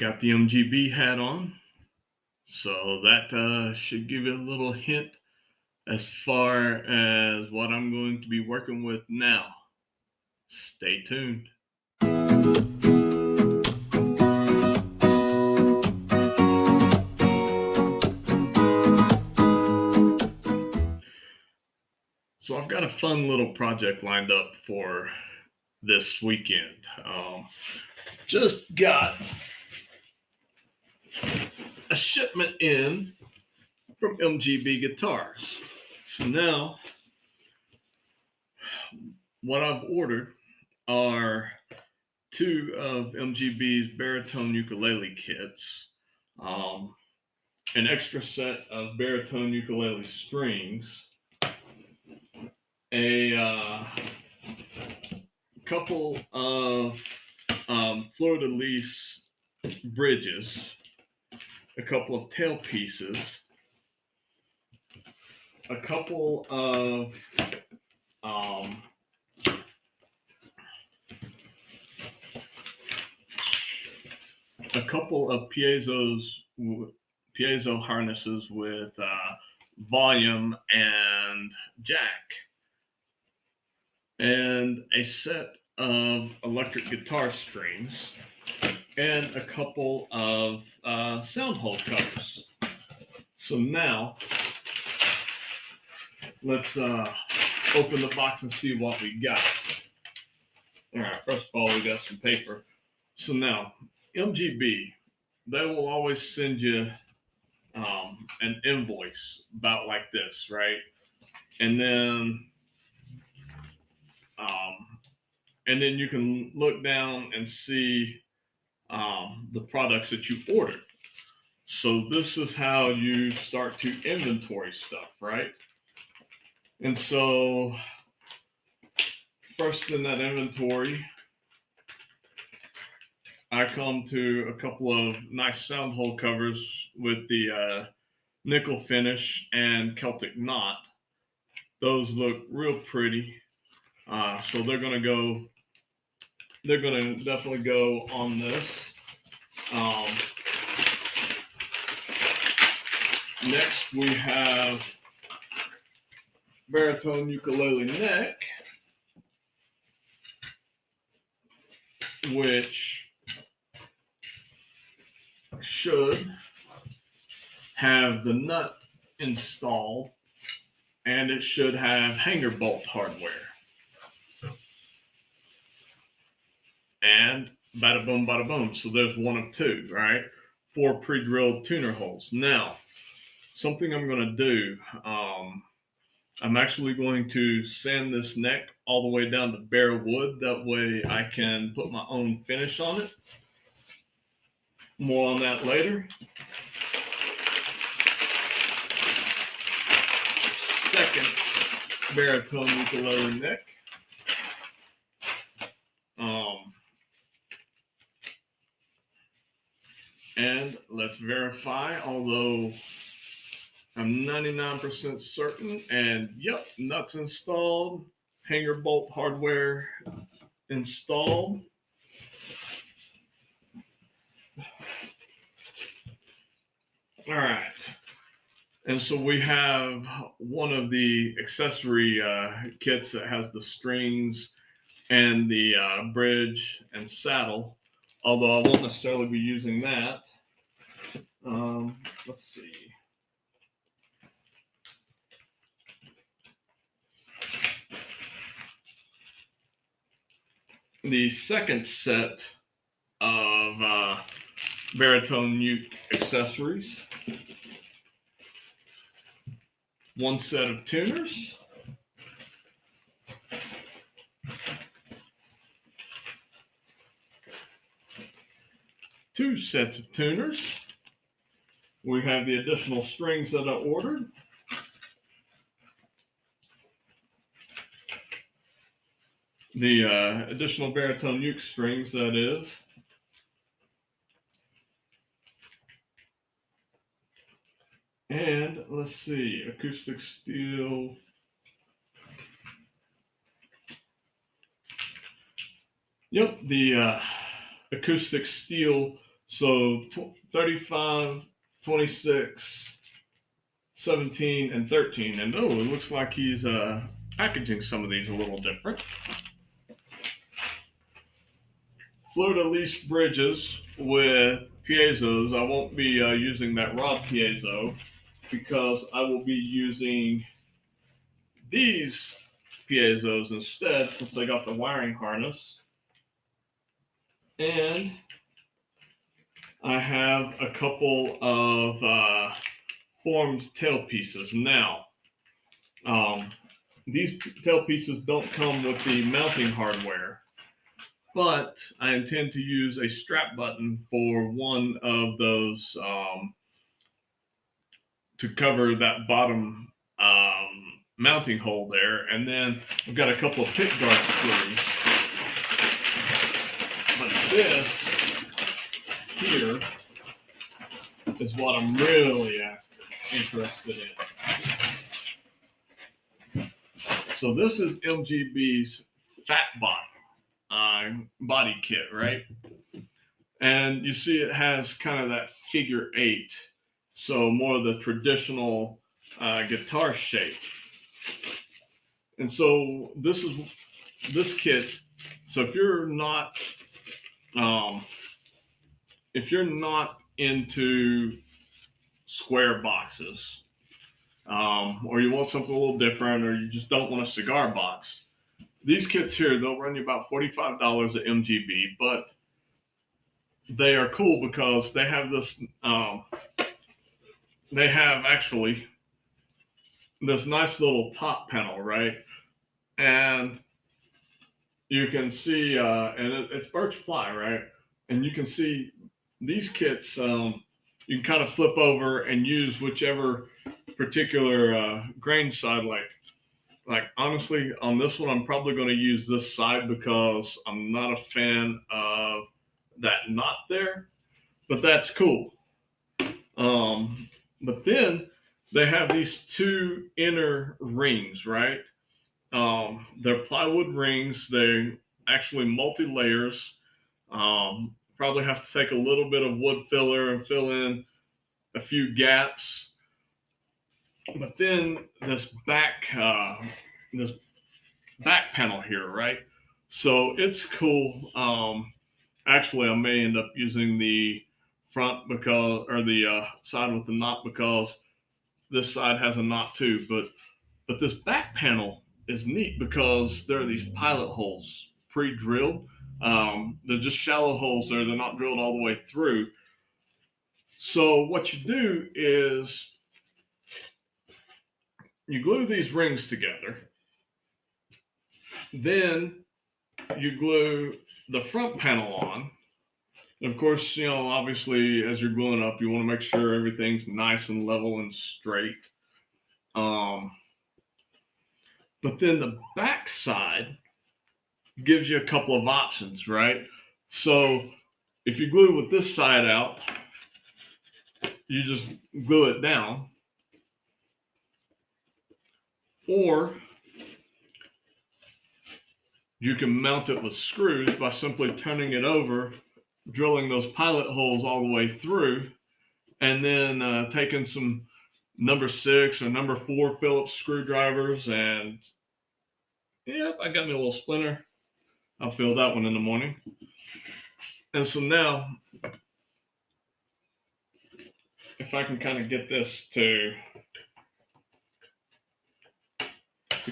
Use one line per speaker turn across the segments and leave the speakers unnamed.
got the MGB hat on, so that should give you a little hint as far as what I'm going to be working with now. Stay tuned. So I've got a fun little project lined up for this weekend. Just got a shipment in from MGB Guitars. So now what I've ordered are two of MGB's Baritone Ukulele kits, um, an extra set of Baritone Ukulele strings, a couple of fleur de lis bridges, a couple of tail pieces, a couple of um, piezo harnesses with volume and jack, and a set of electric guitar strings, and a couple of sound hole covers. So now let's open the box and see what we got. All right, first of all, we got some paper. So now, MGB, they will always send you an invoice about like this, right? And then um, and then you can look down and see the products that you ordered. So this is how you start to inventory stuff, right? And so first in that inventory, I come to a couple of nice sound hole covers with the nickel finish and Celtic knot. Those look real pretty. So they're gonna go. They're gonna definitely go on this. Um, Next we have Baritone Ukulele neck, which should have the nut installed, and it should have hanger bolt hardware. And bada boom, bada boom. So there's one of two, right? Four pre-drilled tuner holes. Now, something I'm going to do, I'm actually going to sand this neck all the way down to bare wood. That way I can put my own finish on it. More on that later. Second baritone ukulele neck. And let's verify, although I'm 99% certain, and yep, nuts installed, hanger bolt hardware installed. All right. And so we have one of the accessory kits that has the strings and the bridge and saddle, although I won't necessarily be using that. Let's see. The second set of baritone uke accessories, one set of tuners, two sets of tuners. We have the additional strings that I ordered. The additional baritone uke strings, that is. And let's see, acoustic steel. Yep, the acoustic steel So 35, 26, 17, and 13. And oh, it looks like he's packaging some of these a little different. Fleur-de-lis bridges with piezos. I won't be using that rod piezo because I will be using these piezos instead since I got the wiring harness. And I have a couple of formed tailpieces. Now, these tailpieces don't come with the mounting hardware, but I intend to use a strap button for one of those to cover that bottom mounting hole there. And then I've got a couple of pick guard screws. But this here is what I'm really interested in. So this is MGB's fat body kit, right? And you see it has kind of that figure 8, so more of the traditional guitar shape. And so this kit. So if you're not into square boxes, or you want something a little different, or you just don't want a cigar box, these kits here, they'll run you about $45 at MGB, but they are cool because they have this. They have actually this nice little top panel, right? And you can see, and it's birch ply, right? And you can see these kits. You can kind of flip over and use whichever particular grain side. Like honestly, on this one, I'm probably going to use this side because I'm not a fan of that knot there. But that's cool. But then they have these two inner rings, right? They're plywood rings. They actually multi layers. Probably have to take a little bit of wood filler and fill in a few gaps. But then this back panel here, right? So it's cool. Actually, I may end up using the front because, or the side with the knot because this side has a knot too. But this back panel is neat because there are these pilot holes pre-drilled. They're just shallow holes there. They're not drilled all the way through. So what you do is you glue these rings together. Then you glue the front panel on. And of course, obviously, as you're gluing up, you want to make sure everything's nice and level and straight. But then the back side gives you a couple of options, right? So if you glue with this side out, you just glue it down. Or you can mount it with screws by simply turning it over, drilling those pilot holes all the way through, and then taking some number 6 or number 4 Phillips screwdrivers. And yep, I got me a little splinter. I'll fill that one in the morning. And so now, if I can kind of get this to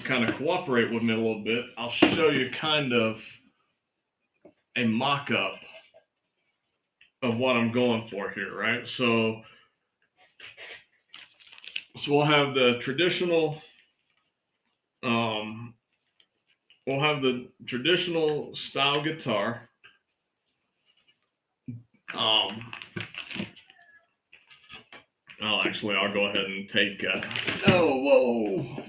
kind of cooperate with me a little bit, I'll show you kind of a mock-up of what I'm going for here, right? So we'll have the traditional, style guitar. I'll go ahead and take. Whoa!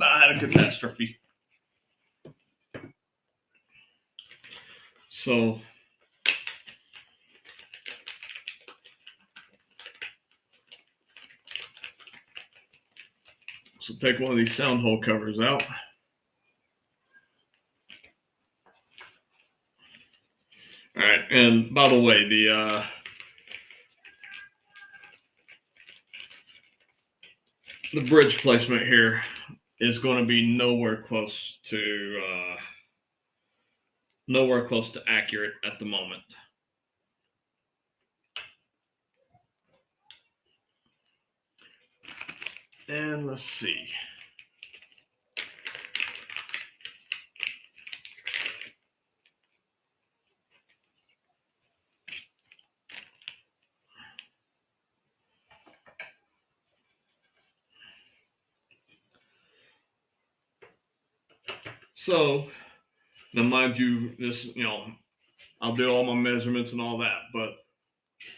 I had a catastrophe. So take one of these sound hole covers out. All right, and by the way, the bridge placement here is going to be nowhere close to accurate at the moment. And let's see. So now, mind you, I'll do all my measurements and all that, but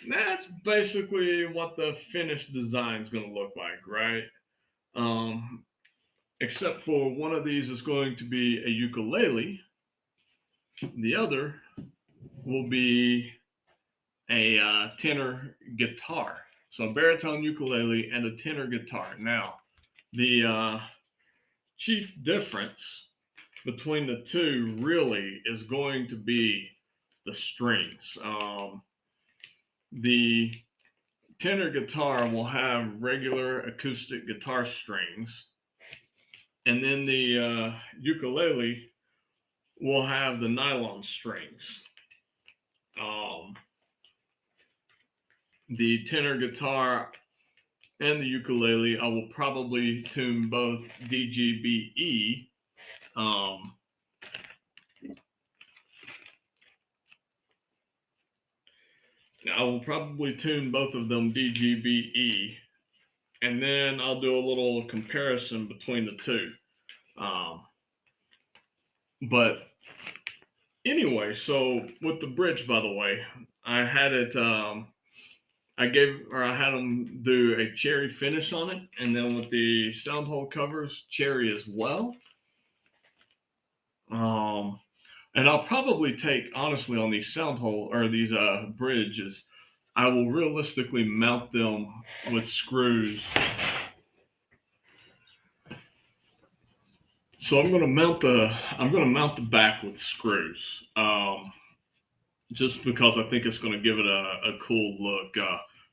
that's basically what the finished design is going to look like, right? Um, except for one of these is going to be a ukulele, the other will be a tenor guitar. So a baritone ukulele and a tenor guitar. Now, the chief difference between the two really is going to be the strings. The tenor guitar will have regular acoustic guitar strings, and then the ukulele will have the nylon strings. Um, the tenor guitar and the ukulele, I will probably tune both DGBE. Um, I will probably tune both of them DGBE, and then I'll do a little comparison between the two. Um, but anyway, so with the bridge, by the way, I had it. I had them do a cherry finish on it, and then with the sound hole covers, cherry as well. Um, and I'll probably take, honestly, on these sound hole or these bridges, I will realistically mount them with screws. So I'm gonna mount the back with screws, just because I think it's gonna give it a cool look.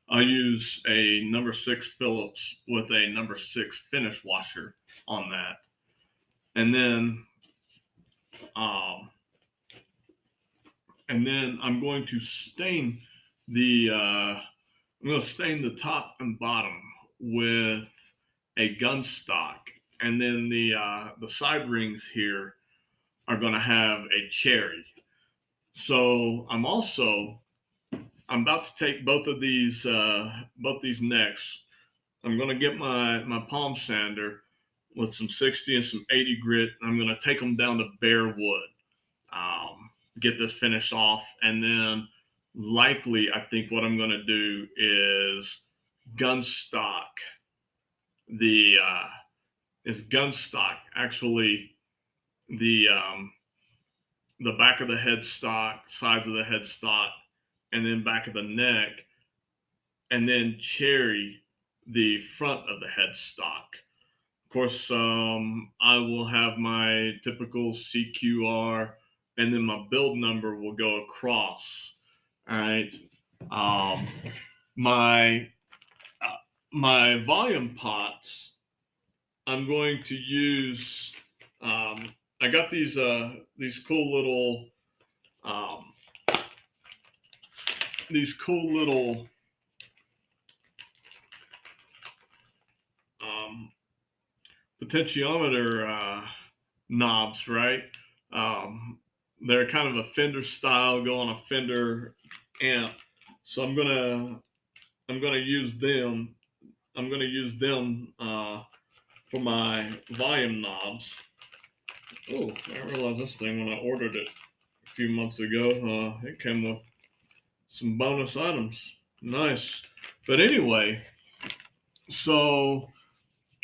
I use a number six Phillips with a number six finish washer on that, and um, I'm going to stain the I'm going to stain the top and bottom with a gun stock, and then the side rings here are going to have a cherry. So I'm about to take both these necks. I'm going to get my palm sander with some 60 and some 80 grit. I'm going to take them down to bare wood, get this finished off, and then likely I think what I'm going to do is gun stock the gun stock actually the back of the headstock, sides of the headstock, and then back of the neck, and then cherry the front of the headstock. Of course, I will have my typical CQR, and then my build number will go across. All right. Um, my my volume pots, I'm going to use. I got these cool little um, these cool little um, potentiometer knobs, right? Um, they're kind of a Fender style, go on a Fender amp. So I'm gonna use them. I'm gonna use them for my volume knobs. Oh, I didn't realize this thing when I ordered it a few months ago. It came with some bonus items. Nice. But anyway, so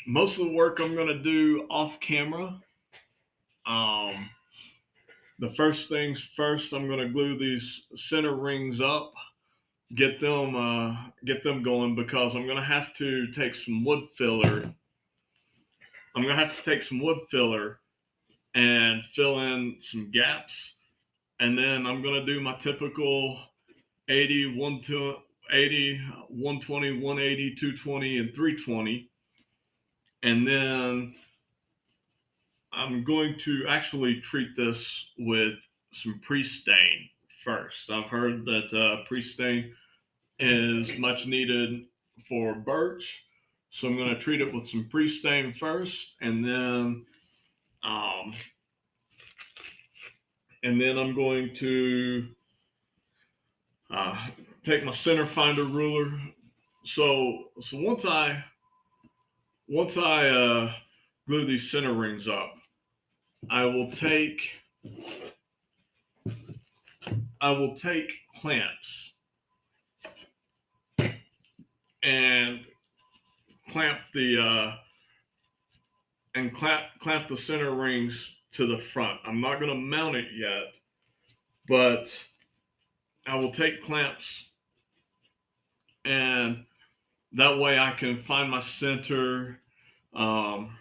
most of the work I'm gonna do off camera. Um, the first things first, I'm gonna glue these center rings up, get them going because I'm gonna have to take some wood filler. I'm gonna have to take some wood filler and fill in some gaps, and then I'm gonna do my typical 80, 80, 120, 180, 220, and 320, and then I'm going to actually treat this with some pre-stain first. I've heard that pre-stain is much needed for birch, so I'm going to treat it with some pre-stain first, um, and then I'm going to uh, take my center finder ruler. So once I glue these center rings up, I will take I will take clamps and clamp the clamp the center rings to the front. I'm not going to mount it yet, but I will take clamps, and that way I can find my center. Um,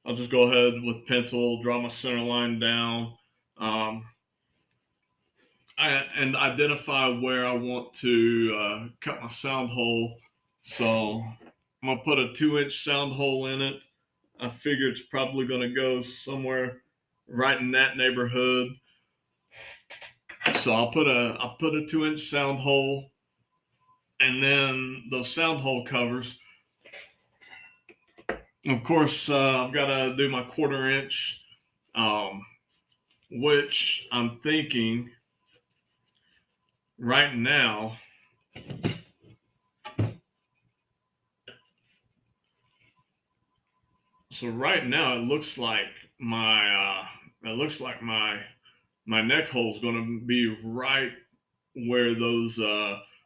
I'll just go ahead with pencil, draw my center line down, um, and identify where I want to cut my sound hole. So I'm gonna put a 2-inch sound hole in it. I figure it's probably gonna go somewhere right in that neighborhood. So I'll put a 2-inch sound hole, and then those sound hole covers. Of course, I've got to do my 1/4 inch, um, which I'm thinking right now. So right now it looks like my neck hole is going to be right where those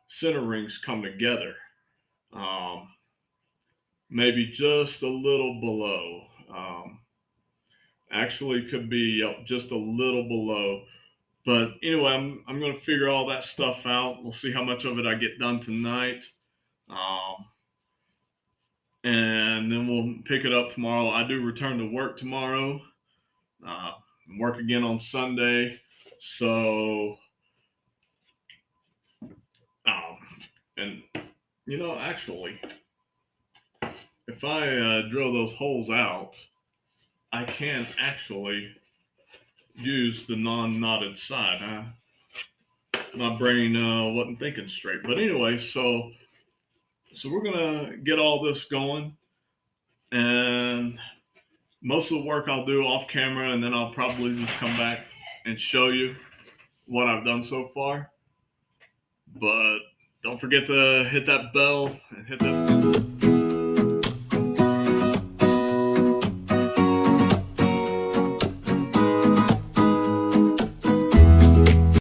center rings come together. Um, Maybe just a little below. Actually, could be just a little below. But anyway, I'm going to figure all that stuff out. We'll see how much of it I get done tonight, um, and then we'll pick it up tomorrow. I do return to work tomorrow. Uh, Work again on Sunday. So, um, and actually, if I drill those holes out, I can actually use the non-knotted side. My brain wasn't thinking straight. But anyway, so we're gonna get all this going, and most of the work I'll do off camera, and then I'll probably just come back and show you what I've done so far. But don't forget to hit that bell and hit that